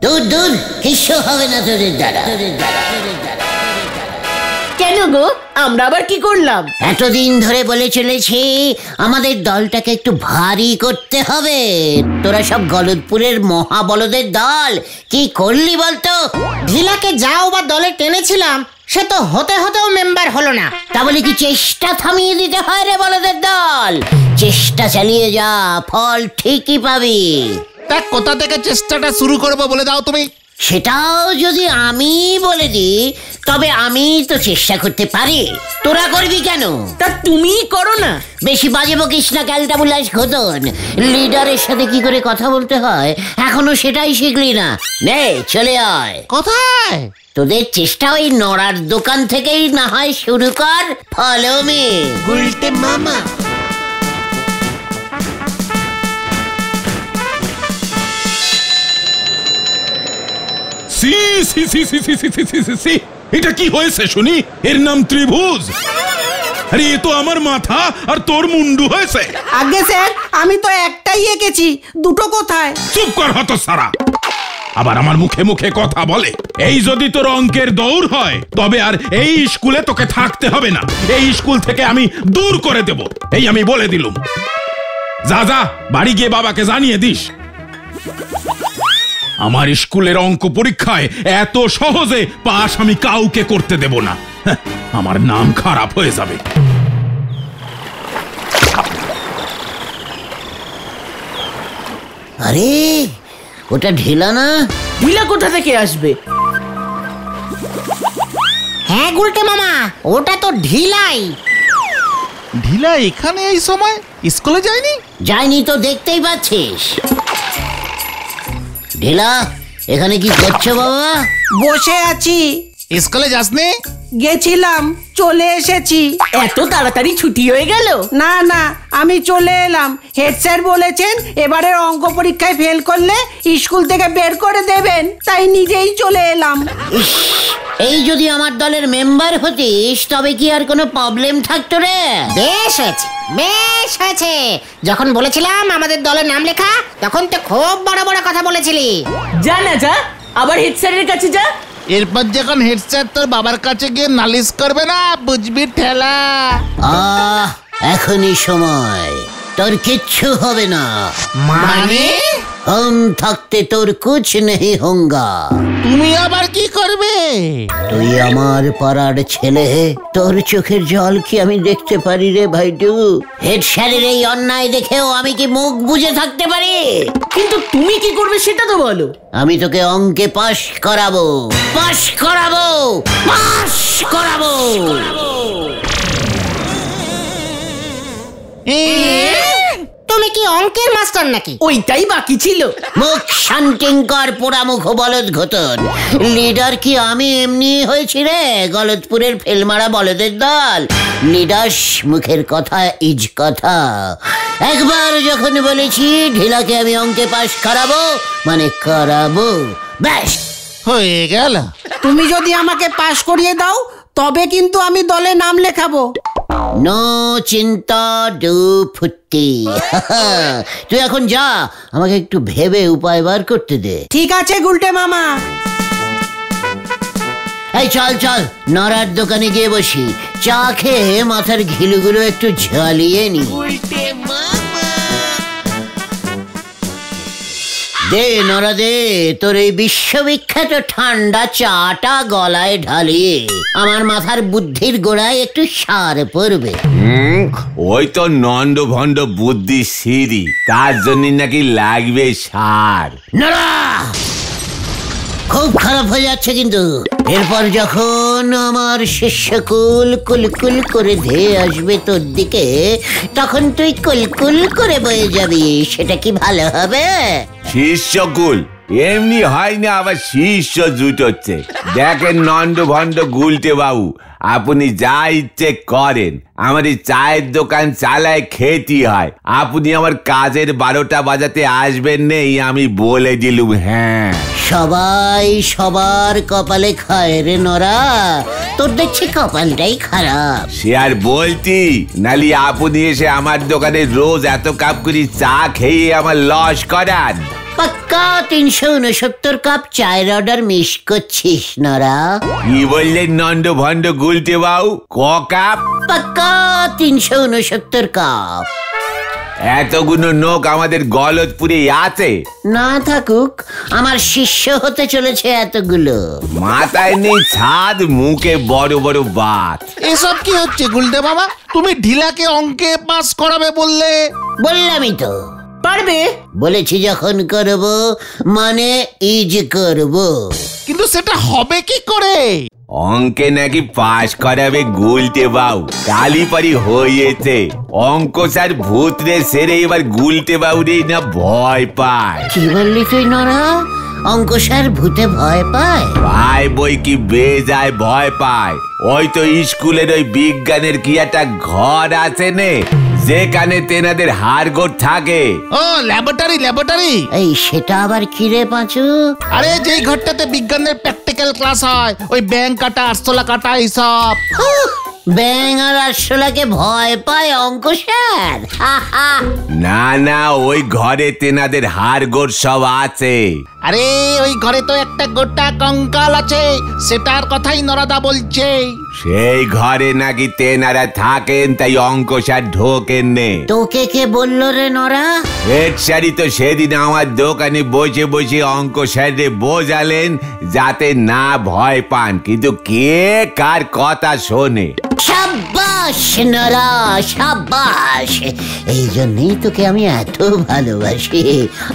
দূর দূর, কিছু হবে না তোদের দ্বারা। কেন গো, আমরা আবার কি করলাম? এতদিন ধরে বলে চলেছি আমাদের দলটাকে একটু ভারী করতে হবে। তোরা সব গলদপুরের মহাবলদের দল, কি করলি বলতো? ঢিলাকে যাও বা দলে টেনেছিলাম, সে তো হতে হতেও মেম্বার হলো না। তা বলে কি চেষ্টা থামিয়ে দিতে হয় রে বলদের দল? চেষ্টা চালিয়ে যা, ফল ঠিকই পাবি। তা কোথা থেকে চেষ্টাটা শুরু করবো বলে দাও তুমি। সেটাও যদি আমি বলে দিই তবে আমি তো চেষ্টা করতে পারি, তোরা করবি কেন? তা তুমি করো না। বেশি বাজে বকিস না ক্যালটাবুলাস ঘোদন। লিডারের সাথে কি করে কথা বলতে হয় এখনো সেটাই শিখলি না। নে চলে আয়। কোথায়? তোদের চেষ্টা ওই নড়ার দোকান থেকেই না হয় শুরু কর। Follow me. গুলটে মামা। সি সি সি সি সি সি সি সি সি সি, এটা কি হয়েছে শুনি? এর নাম ত্রিভুজ। আরে এ তো আমার মাথা আর তোর মুন্ডু হয়েছে। আগে স্যার, আমি তো একটাই এঁকেছি, দুটো কোথায়? চুপ কর হতছাড়া, আবার আমার মুখে মুখে কথা বলে। এই যদি তোর অঙ্কের দৌড় হয় তবে আর এই স্কুলে তোকে থাকতে হবে না। এই স্কুল থেকে আমি দূর করে দেব, এই আমি বলে দিলুম। যা যা, বাড়ি গিয়ে বাবাকে জানিয়ে দিস আমার স্কুলের অঙ্ক পরীক্ষায় এত সহজে পাস আমি কাউকে করতে দেব না। আমার নাম খারাপ হয়ে যাবে। আরে ওটা ঢিলা না? ঢিলা কোথা থেকে আসবে? হ্যাঁ গুলটে মামা, ওটা তো ঢিলাই। ঢিলা এখানে এই সময়? স্কুলে যায়নি? যায়নি তো দেখতেই পাচ্ছিস। ঢিলা এখানে কি করছো বাবা? বসে আছি। স্কুলে যাসনি? গেছিলাম, চলে এসেছি। এত তাড়াতাড়ি ছুটি হয়ে গেল? না না, আমি চলে এলাম। হেড স্যার বলেছেন এবারের অঙ্ক পরীক্ষায় ফেল করলে স্কুল থেকে বের করে দেবেন, তাই নিজেই চলে এলাম। ইস, এই যদি আমার দলের মেম্বার হতিস তবে কি আর কোনো প্রবলেম থাকতো রে? বেশ হয়েছে, বেশ হয়েছে। যখন বলেছিলাম আমাদের দলের নাম লেখা, তখন তো খুব বড় বড় কথা বলেছিলি। যা না যা, আবার হেড স্যারের কাছে যা। এরপর যখন হেড স্যার তোর বাবার কাছে গিয়ে নালিশ করবে না, বুঝবি ঠেলা। এখনই সময়, তোর কিচ্ছু হবে না। মানে? हम থাকতে তোর কুছ নেই হোঙ্গা। তুমি আবার কি করবে? তুই আমার পাড়ার ছেলে, তোর চোখের জল কি আমি দেখতে পারি রে ভাইটু? হেড স্যারের এই অন্যায় দেখেও আমি কি মুখ বুজে থাকতে পারি? কিন্তু তুমি কি করবে সেটা তো বলো। আমি তোকে অঙ্কে পাশ করাবো, পাশ করাবো, পাশ করাবো। তুমি কি অঙ্কের মাস্টার নাকি? ওইটাই বাকি ছিল। মুখ শান্তিং কর পোড়ামুখ বলদ ঘটন। লিডার কি আমি এমনি হয়েছি রে? গলদপুরের ফেলমারা বলদের দল। লিডার মুখের কথা ইজ কথা। একবার যখন বলেছি ঢিলাকে আমি অঙ্কে পাশ করাবো মানে করাবো, ব্যাস হয়ে গেল। তুমি যদি আমাকে পাশ করিয়ে দাও তবে কিন্তু আমি দলে নাম লেখাবো। নো চিন্তা ডু ফুটি। তুই এখন যা, আমাকে একটু ভেবে উপায় বার করতে দে। ঠিক আছে গুলটে মামা। এই চল চল, নড়ার দোকানে গিয়ে বসি, চা খেয়ে মাথার ঘিলুগুলো একটু ঝালিয়ে নি। দে নড়া দে, তোর এই বিশ্ববিখ্যাত ঠান্ডা চাটা গলায় ঢালিয়ে আমার মাথার বুদ্ধির গোড়ায় একটু সার পড়বে। ওই তো নন্দ ভন্ড বুদ্ধি সিঁড়ি, তার জন্য নাকি লাগবে সার। নড়া, খুব খারাপ হয়ে যাচ্ছে কিন্তু। এরপর যখন আমার শিষ্যকুল কুলকুল করে ধেয়ে আসবে তোর দিকে, তখন তুই কুলকুল করে বয়ে যাবি। সেটা কি ভালো হবে? শিষ্যকুল এমনি হয় না, আবার শিষ্য জুটোচ্ছে। দেখেন নন্দ ভন্ড গুলটে বাবু, আপনি যা ইচ্ছে করেন, আমার এই চায়ের দোকান চালায় খেতে হয়। আপনি আমার কাজের 12টা বাজাতে আসবেন নেই, আমি বলে দিলুম। হ্যাঁ, সবাই সবার কপালে খায় রে নরা, তোর দেখছি কপালটাই খারাপ। সে আর বলতি, নালি আপনি এসে আমার দোকানে রোজ এত কাপ করে চা খেয়ে আমার লস করান। পাক্কা 369 কাপ চায়ের অর্ডার মিস করছিস নরা। কি বললেন নন্দ ভন্ড গুলটে বাবু? ক কাপ? পাক্কা 369 কাপ। এতগুলো নোক আমাদের গলতপুরে আছে? না থাকুক, আমার শিষ্য হতে চলেছে এতগুলো। মাথায় নেই ছাদ, মুখে বড় বড় বাত। এসব কি হচ্ছে গুলটে মামা? তুমি ঢিলাকে অঙ্কে পাস করাবে বললে। বললামই তো, পারবে। বলেছি যখন করব মানে ইজ করব। কিন্তু সেটা হবে কি করে? অঙ্কে নাকি পাশ করাবে গুলটে বাবু। কালীপারি হয়েছে। অঙ্ক স্যার ভূতরে সেরে এবার গুলটে বাবুরে না ভয় পায়। কি বললি তুই নরা? অঙ্ক স্যার ভূতে ভয় পায়? ভাই বই কি বেজায় ভয় পায়। ওই তো স্কুলের ওই বিজ্ঞানের কি একটা ঘর আছে নে, যেখানে তেনাদের হাড়গোড় থাকে। ও ল্যাবরেটরি। এই সেটা আবার কি রে পাঁচু? আরে যেই ঘরটাতে বিজ্ঞানের প্র্যাকটিক্যাল ক্লাস হয়, ওই ব্যাংক কাটা, আরশোলা কাটা এইসব। ব্যাং আর আরশোলাকে ভয় পায় অঙ্ক স্যার? না না, ওই ঘরে তেনাদের হাড়গোড় সব আছে। আরে ওই ঘরে তো একটা গোটা কঙ্কাল আছে, সেটার কথাই নরাদা বলছে। সেই ঘরে নাকি তেনারা থাকেন, তাই অঙ্ক স্যার ঢোকেন নে। তোকে কে বললো রে নরা? হেড স্যারই তো সেদিন আমার দোকানে বসে বসে অঙ্ক স্যারে বোঝালেন যাতে না ভয় পান, কিন্তু কে কার কথা শোনে। সাব্বাস নরা, সাব্বাস। এই জন্যই তোকে আমি এত ভালোবাসি।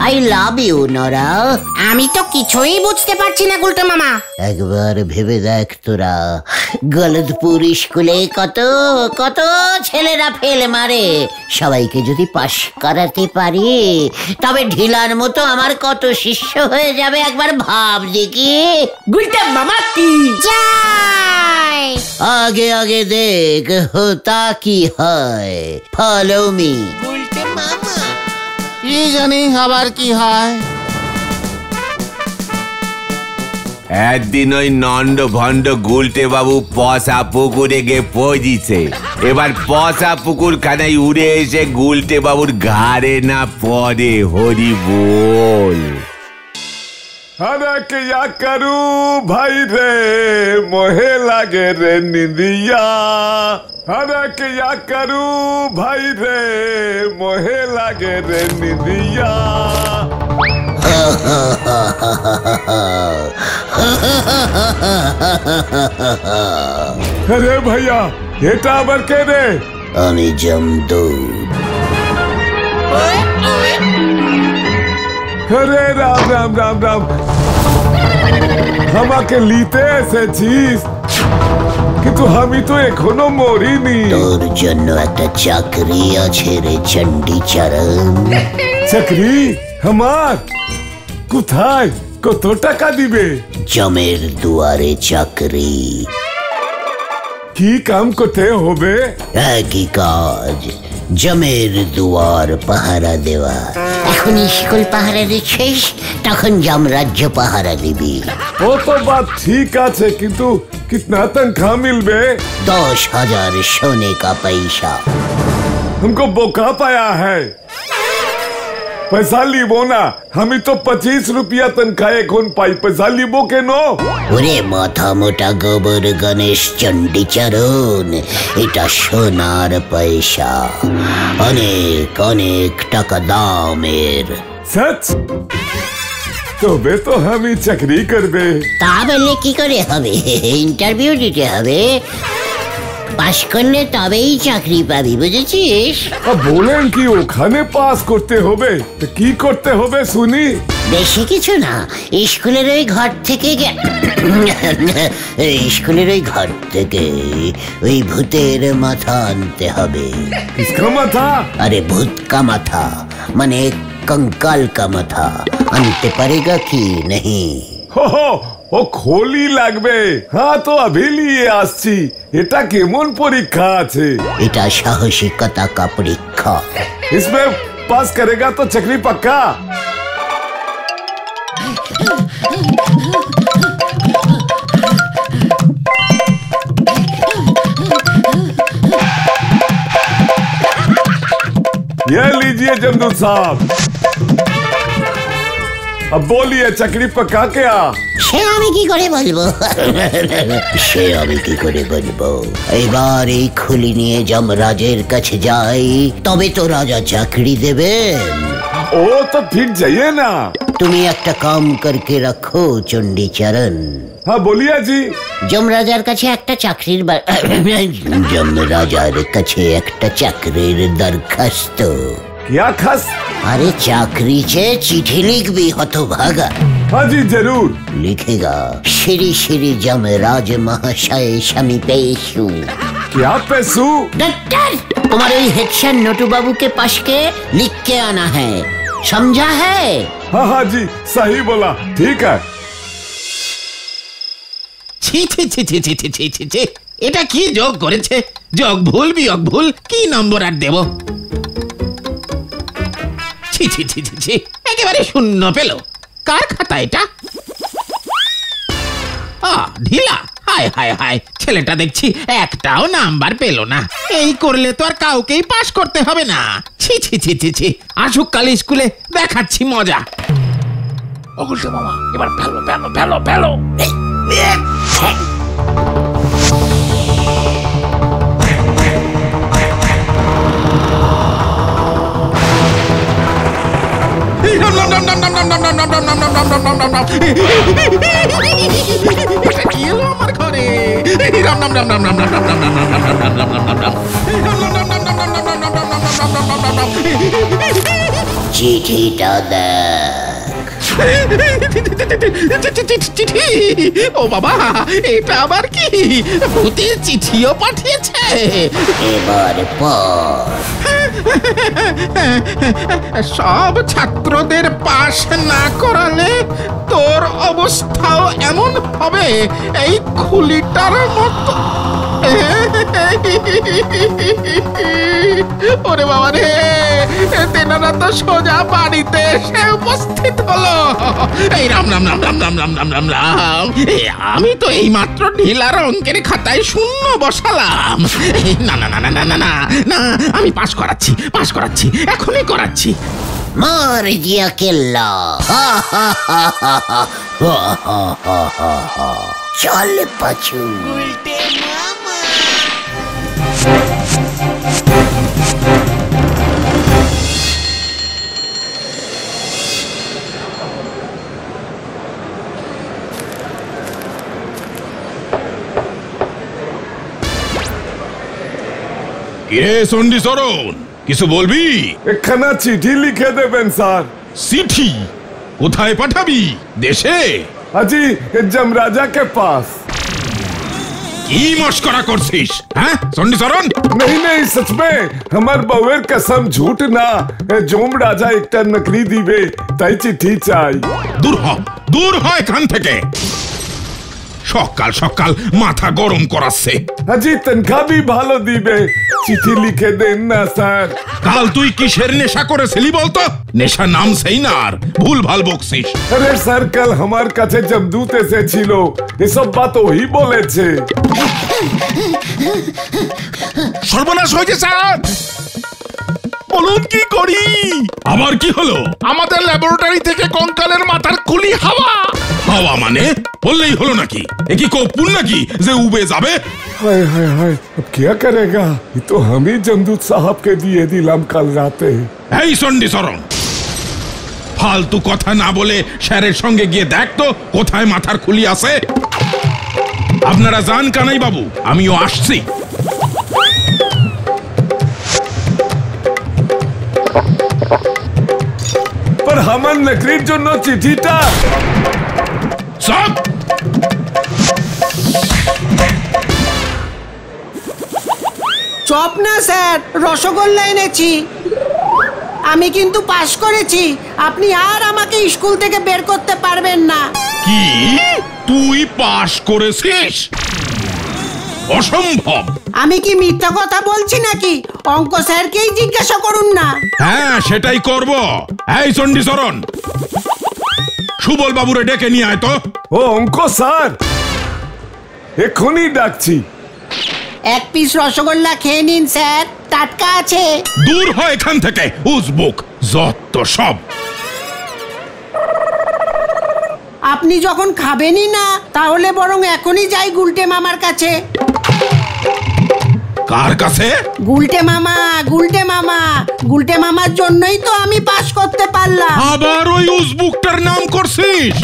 আই লাভ ইউ নরা। আমি তো কিছুই বুঝতে পারছি না গুলটে মামা। একবার ভেবে দেখ তোরা, গলতপুর স্কুলে কত কত ছেলেরা ফেল মারে। সবাইকে যদি পাশ করাতে পারি, তবে ঢিলার মতো আমার কত শিষ্য হয়ে যাবে একবার ভাব দেখি। গুলটে মামা কি যাই। আগে আগে দেখ হোতা কি হয়। Follow me. কি জানি আবার কি হয়। একদিন ওই নন্দ ভন্ড গুলটে বাবু পশা পুকুরে গিয়ে পৌঁছিছে। এবার পশা পুকুর খানায় উড়ে এসে গুলটে বাবুর ঘাড়ে না পড়ে। হরি বল। अरे क्या करूं भाई रे, मोहे लागे रे निंदिया। अरे क्या करूं भाई रे, मोहे लागे रे निंदिया। अरे भैया এটা আবার কে রে? আমি জমদূত। अरे राम राम राम राम, আমাকে লিতে এসেছিস? কিন্তু আমি তো এখনো মরিনি। তোর জন্য একটা চাকরি আছে রে চণ্ডীচরণ। চাকরি আমার? কোথায়? কত টাকা দিবে? জমের দুয়ারে চাকরি। কি কাম করতে হবে? একই কাজ, জমের দুয়ার পাহারা দেওয়া। এখন স্কুল পাহারা দিচ্ছিস, তখন যমরাজ্য পাহারা দিবি। ও তো বাত ঠিক আছে, কিন্তু कितना तनख्वाह मिलबे? 10,000 सोने का पैसा। हमको बोका पाया है। पैसा लीबो ना, हमें तो 25 रुपया तनख्वाह कौन पाई, पैसा लीबो के नो? ওরে মাথা মোটা গোবর গণেশ চণ্ডীচরণ, এটা সোনার পয়সা, অনেক অনেক টাকা দামের। सच? তবে তো আমি চাকরি করবে। তা বললে কি করে হবে? ইন্টারভিউ দিতে হবে, পাস করলে তবেই চাকরি পাবি, বুঝেছিস? বলেন কি ওখানে পাস করতে হবে? তো কি করতে হবে শুনি? বেশি কিছু না, স্কুলের ওই ঘর থেকে স্কুলের ওই ঘর থেকে ওই ভূতের মাথা আনতে হবে। কিসকা মাথা? अरे भूत का माथा माने कंकाल का माथा আনতে পারেগা কি नहीं? हो ও খোলি লাগবে। হ্যাঁ তো अभी लिए আসছি। এটা কেমন পরীক্ষা আছে? এটা সাহসিকতা का পরীক্ষা। इसमें पास करेगा तो चकरी पक्का? ये लीजिए जमदूत साहब, अब बोलिए चकरी पक्का क्या? সে আমি কি করে বলবো? সে আমি কি করে বলবো? এবার এই খুলি নিয়ে যমরাজের কাছে যাই, তবে তো রাজা চাকরি দেবেন। ओ तो फिर जाइए ना। তুমি একটা কাম করকে রাখো চণ্ডীচরণ। हाँ बोलिए जी। যমরাজার কাছে একটা চাকরির যমরাজার কাছে একটা চাকরির দরখাস্ত। क्या खास? अरे चाकरी से चिट्ठी लिख भी हतभागा। हाँ जी जरूर। लिखेगा श्री श्री जमराज महाशय समीपेशु। क्या पैसू? डॉक्टर तुम्हारे हेड सर नोटू बाबू के पास के लिख के आना है, समझा है? हाँ हाँ जी सही बोला, ठीक है। ছি ছি ছি ছি ছি ছি ছি ছি ছি, এটা কি যোগ করেছে? যোগ ভুল বিয়োগ ভুল, কি নম্বর আর দেব? ছি ছি ছি ছি ছি, একেবারে শূন্য পেল। কার খাতা এটা? ঢিলা। হায় হায় হায়, ছেলেটা দেখছি একটাও নাম্বার পেল না। এই করলে তো আর কাউকেই পাস করতে হবে না। ছি ছি ছি ছি ছি, আসুক কাল স্কুলে, দেখাচ্ছি মজা। অগুলটা মামা, এবার ফেলো ফেলো ফেলো ফেলো। আমার ঘরে চিঠিটা দেখ। চিঠি? ও বাবা, এটা আবার কি? ভূতের চিঠিও পাঠিয়েছে? এবার পর। সব ছাত্রদের পাশ না করালে তোর অবস্থাও এমন হবে এই খুলিটার মতো। ওরে বাবা রে, তেনারা তো সোজা বাড়িতে এসে উপস্থিত হলো। এই রাম রাম রাম রাম রাম রাম রাম রাম রাম, আমি তো এই মাত্র ঢিলার অঙ্কের খাতায় শূন্য বসালাম। না না না না না না না না, আমি পাস করাচ্ছি পাস করাচ্ছি, এখনই করাচ্ছি। मार दिया केल्ला। चल पाछू। কিরে চণ্ডীচরণ, কিছু বলবি? একখানা চিঠি লিখে দেবেন স্যার। চিঠি? কোথায় পাঠাবি? দেশে? हाजी जमराजा के पास। কি মস্করা করছিস হ্যাঁ চণ্ডীচরণ? नहीं नहीं सच में हमार बउएर कसम झूठ ना। जोम राजा एक नकली दीबे ताई चिट्ठी चाই। দূর হ এখান থেকে। সকাল সকাল মাথা গরম করাচ্ছে। हाजी तनखा भी ভালো দিবে, চিঠি লিখে দেন না স্যার। কাল তুই কিসের নেশা করেছিলি বলতো? নেশা নাম সেই না, আর ভুল ভাল বকছিস। আরে স্যার কাল আমার কাছে জমদূত এসেছিল, এসব বাত ওই বলেছে। সর্বনাশ হয়েছে স্যার, বলুন কি করি? আবার কি হলো? আমাদের ল্যাবরেটরি থেকে কঙ্কালের মাথার খুলি হাওয়া। হাওয়া মানে? বললেই হলো নাকি? এ কি কপুল নাকি যে উবে যাবে? हाय हाय हाय, अब क्या करेगा? ये तो हम ही जमदूत साहब के दिए दिलाम कल राते। এই চণ্ডীচরণ, ফালতু কথা না বলে স্যারের সঙ্গে গিয়ে দেখ তো কোথায় মাথার খুলি আছে। আপনারা যান কানাই বাবু, আমিও আসছি। पर हमन नकलीर জন্য চিঠিটা। সব চপ না স্যার, রসগোল্লা এনেছি। আমি কিন্তু পাশ করেছি, আপনি আর আমাকে স্কুল থেকে বের করতে পারবেন না। কি? তুই পাশ করেছিস? অসম্ভব। আমি কি মিথ্যা কথা বলছি নাকি? অঙ্ক স্যারকেই জিজ্ঞাসা করুন না। হ্যাঁ সেটাই করব। এই চণ্ডীচরণ, সুবল বাবুরে ডেকে নিয়ে আয় তো। ও অঙ্ক স্যার, এখনই ডাকছি। এক পিস রসগোল্লা খেয়ে নিন স্যার, টাটকা আছে। দূর হয় এখান থেকে উজবুক, যত সব। আপনি যখন খাবেনই না তাহলে বরং এখনই যাই গুলটে মামার কাছে। কার কাছে? গুলটে মামা, গুলটে মামা, গুলটে মামার জন্যই তো আমি পাস করতে পারলাম। আবার ওই উজবুকটার নাম করছিস?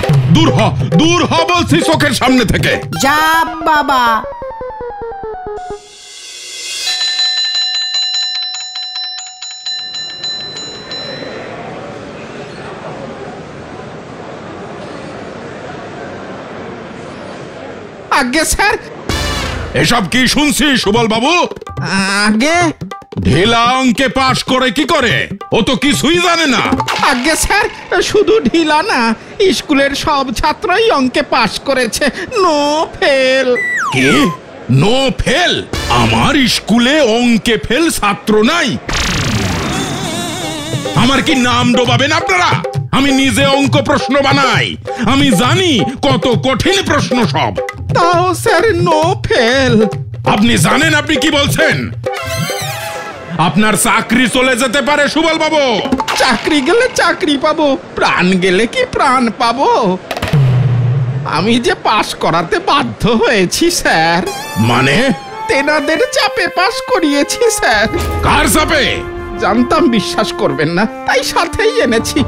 দূর হ বলছি চোখের সামনে থেকে। যা বাবা। আগে স্যার। এসব কি শুনছি সুবল বাবু? আগে ঢিলা অঙ্কে পাশ করে কি করে? ও তো কিছুই জানে না। আগে স্যার, শুধু ঢিলা না, স্কুলের সব ছাত্রই অঙ্কে পাশ করেছে, নো ফেল। কি? No fail? আমার স্কুলে অঙ্কে ফেল ছাত্র নাই? আমার কি নাম ডোবাবেন আপনারা? আমি নিজে অঙ্ক প্রশ্ন বানাই, আমি জানি কত কঠিন প্রশ্ন সব। তাও স্যার নো ফেল। আপনি জানেন আপনি কি বলছেন? আপনার চাকরি চলে যেতে পারে সুবল বাবু। চাকরি গেলে চাকরি পাবো, প্রাণ গেলে কি প্রাণ পাবো? আমি যে পাশ করাতে বাধ্য হয়েছি স্যার। মানে? তেনাদের চাপে পাশ করিয়েছি স্যার। কার চাপে? জানতাম বিশ্বাস করবেন না, তাই সাথেই এনেছি।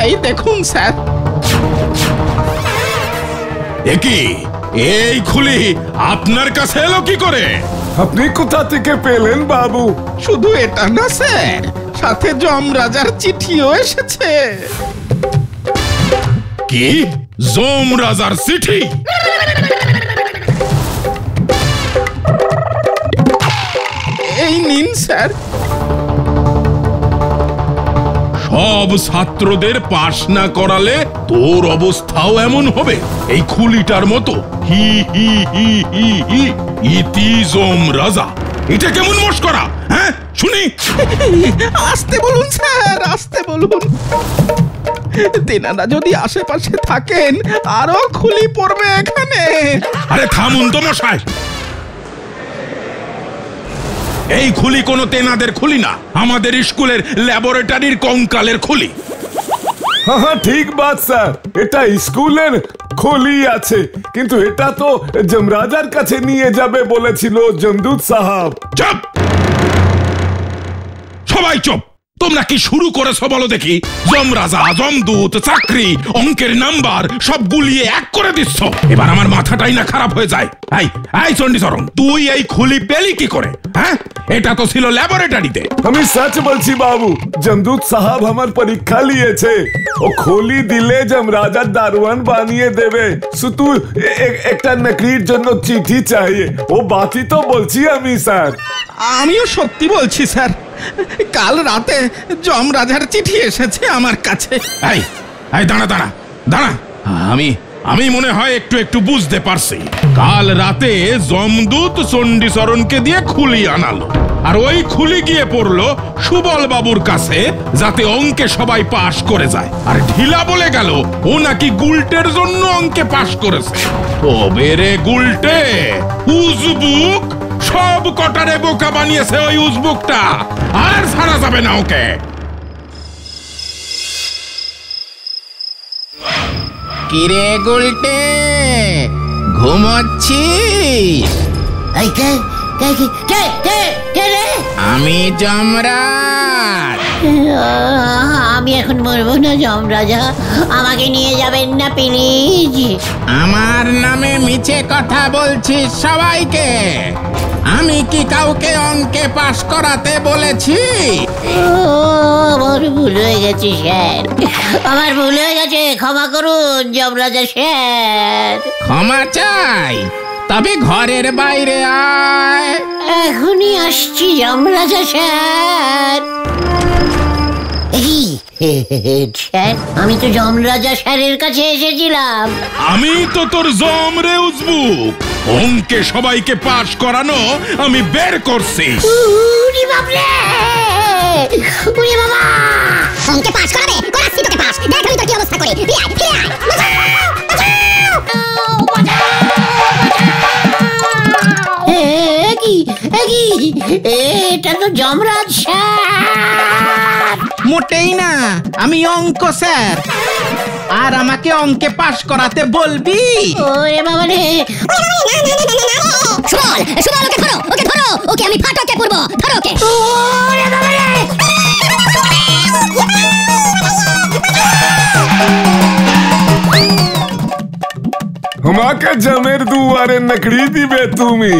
এই দেখুন স্যার। একি এই খুলি আপনার কাছে এলো কি করে? আপনি কোথা থেকে পেলেন বাবু? শুধু এটা না স্যার, সাথে যমরাজার চিঠিও এসেছে। কি? যমরাজার চিঠি? এই নিন স্যার। সব ছাত্রদের পাশ না করালে তোর অবস্থাও এমন হবে, এই খুলিটার মতো। হি হি হি হি হি ইতি যমরাজা। এটা কেমন মস্করা? হ্যাঁ শুনি। আসতে বলুন স্যার, আসতে বলুন। তেনারা যদি আশেপাশে থাকেন আরো খুলি পড়বে এখানে। আরে থামুন তো মশাই। এই খুলি কোনো তেনাদের খুলি না, আমাদের স্কুলের ল্যাবরেটরির কঙ্কালের খুলি। হ্যাঁ ঠিক বাত স্যার, এটা স্কুলের খোলি আছে, কিন্তু এটা তো যমরাজার কাছে নিয়ে যাবে বলেছিল জমদূত সাহাব। চুপ! সবাই চুপ! তোমরা কি শুরু করেছো বলো দেখি? যমরাজা, যমদূত, চাকরি, অঙ্কের নাম্বার সব গুলিয়ে এক করে দিচ্ছ। এবার আমার মাথাটাই না খারাপ হয়ে যায়। এই চণ্ডীচরণ, তুই এই খুলি পেলি কি করে? হ্যাঁ, এটা তো ছিল ল্যাবরেটরিতে। আমি সচ বলছি বাবু, জমদূত সাহাব আমার পরীক্ষা লিয়েছে। ও খোলি দিলে যমরাজার দারোয়ান বানিয়ে দেবে। শুধু একটা নকরির জন্য চিঠি চাইয়ে। ও বাতি তো বলছি আমি স্যার। আমিও সত্যি বলছি স্যার, কাল রাতে যমরাজার চিঠি এসেছে আমার কাছে। এই দাঁড়া দাঁড়া দাঁড়া, আমি মনে হয় একটু বুঝতে পারছি। কাল রাতে যমদূত চণ্ডীচরণকে দিয়ে খুলি আনালো, আর ওই খুলি গিয়ে পড়লো সুবল বাবুর কাছে, যাতে অঙ্কে সবাই পাশ করে যায়। আর ঢিলা বলে গেল ও নাকি গুলটের জন্য অঙ্কে পাশ করেছে। তবে রে গুলটে, উজবুক সব কটারে বোকা বানিয়েছে ওই উজবুকটা, আর ছাড়া যাবে না ওকে। কিরে গুলটে, ঘুমাচ্ছিস? আমি যমরাজ। আমি এখন মরবো না যমরাজা, আমাকে নিয়ে যাবেন না প্লিজ। আমার নামে মিছে কথা বলছিস সবাইকে? আমি কি কাউকে অঙ্কে পাশ করাতে বলেছি? আমার ভুল হয়ে গেছে স্যার, আমার ভুল হয়ে গেছে, ক্ষমা করুন যমরাজা স্যার। ক্ষমা চাই? তবে ঘরের বাইরে আয়। এখনই আসছি যমরাজা স্যার। স্যার, আমি তো যমরাজা স্যারের কাছে এসেছিলাম। আমি তো তোর জম রে উজবুক, অঙ্কে সবাইকে পাশ করানো আমি বের করছি। উরি বাপরে, উরি বাবা! অঙ্কে পাস করাবে? করাচ্ছি তোকে পাস। দেখ আমি তোর কি অবস্থা করি। ফিরে আয়, ফিরে আয়। এটা তো যমরাজ স্যার। মোটেই না, আমি অঙ্ক স্যার। আর আমাকে অঙ্কে পাশ করাতে বলবি? ওরে বাবা রে, সুবল সুবল ওকে ধরো ওকে আমি ফাটকে পড়বো, ধরো ওকে। ওরে বাবা রে, আমাকে জমের দুয়ারে নাকড়ি দিবে তুমি?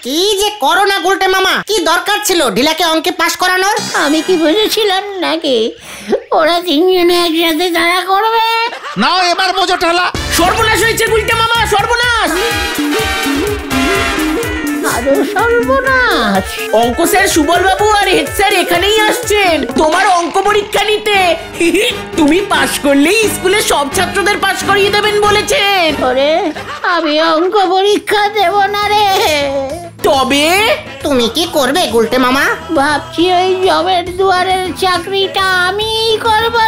কি যে করো না গুলটে মামা, কি দরকার ছিল ঢিলাকে অঙ্কে পাশ করানোর? আমি কি বুঝেছিলাম নাকি ওরা তিনজনে একসাথে তারা করবে? নাও এবার বোঝো ঠেলা। সর্বনাশ হয়েছে গুলটে মামা, সর্বনাশ। আরো সর্বনাশ। অঙ্ক স্যার সুবল বাবু আর হেড স্যার এখানেই আসছেন তোমার অঙ্ক পরীক্ষা নিতে। তুমি পাশ করলেই স্কুলে সব ছাত্রদের পাশ করিয়ে দেবেন বলেছেন। ওরে, আমি অঙ্ক পরীক্ষা দেব না রে। তবে তুমি কি করবে গুলটে মামা? ভাবছি ওই জবের দুয়ারের চাকরিটা আমিই করবো